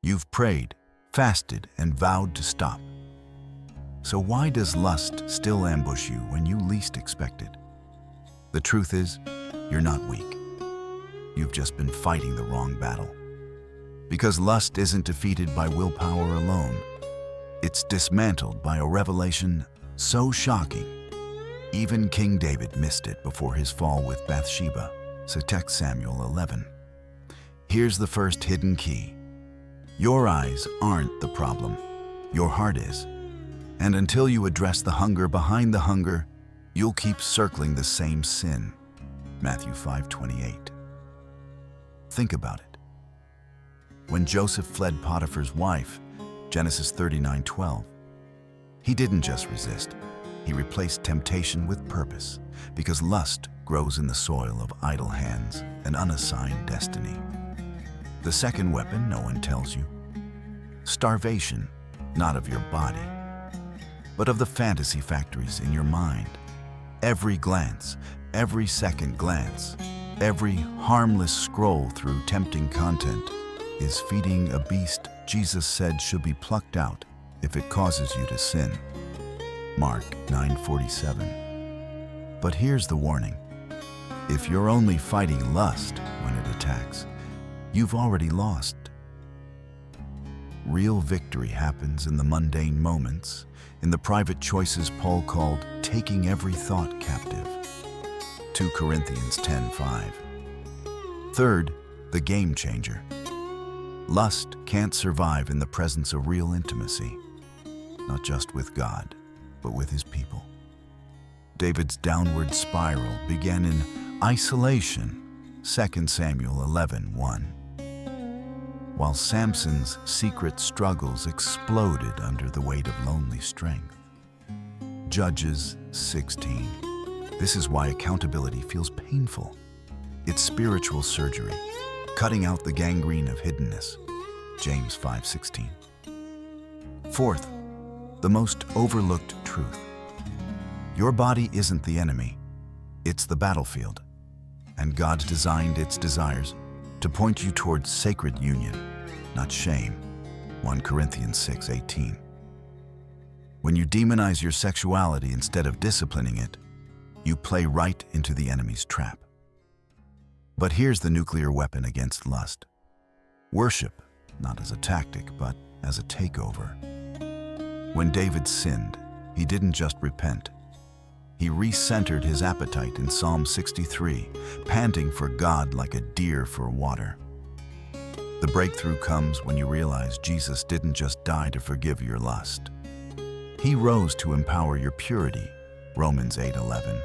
You've prayed, fasted, and vowed to stop. So why does lust still ambush you when you least expect it? The truth is, you're not weak. You've just been fighting the wrong battle. Because lust isn't defeated by willpower alone. It's dismantled by a revelation so shocking, even King David missed it before his fall with Bathsheba. 2 Samuel 11. Here's the first hidden key. Your eyes aren't the problem. Your heart is. And until you address the hunger behind the hunger, you'll keep circling the same sin. Matthew 5:28. Think about it. When Joseph fled Potiphar's wife, Genesis 39:12, he didn't just resist. He replaced temptation with purpose, because lust grows in the soil of idle hands and unassigned destiny. The second weapon no one tells you: starvation, not of your body, but of the fantasy factories in your mind. Every glance, every second glance, every harmless scroll through tempting content is feeding a beast Jesus said should be plucked out if it causes you to sin. Mark 9:47. But here's the warning. If you're only fighting lust when it attacks, you've already lost. Real victory happens in the mundane moments, in the private choices Paul called taking every thought captive. 2 Corinthians 10:5. Third, the game changer. Lust can't survive in the presence of real intimacy, not just with God, but with his people. David's downward spiral began in isolation, 2 Samuel 11:1, while Samson's secret struggles exploded under the weight of lonely strength. Judges 16. This is why accountability feels painful. It's spiritual surgery, cutting out the gangrene of hiddenness. James 5:16. Fourth, the most overlooked truth. Your body isn't the enemy, it's the battlefield. And God designed its desires to point you towards sacred union, not shame. 1 Corinthians 6:18. When you demonize your sexuality instead of disciplining it, you play right into the enemy's trap. But here's the nuclear weapon against lust. Worship, not as a tactic, but as a takeover. When David sinned, he didn't just repent. He recentered his appetite in Psalm 63, panting for God like a deer for water. The breakthrough comes when you realize Jesus didn't just die to forgive your lust. He rose to empower your purity, Romans 8:11.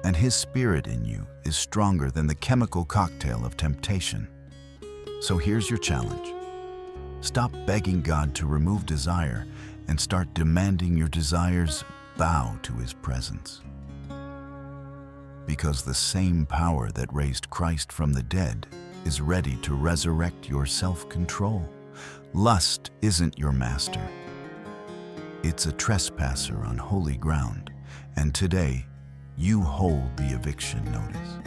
And his spirit in you is stronger than the chemical cocktail of temptation. So here's your challenge. Stop begging God to remove desire and start demanding your desires bow to his presence. Because the same power that raised Christ from the dead is ready to resurrect your self-control. Lust isn't your master. It's a trespasser on holy ground, and today you hold the eviction notice.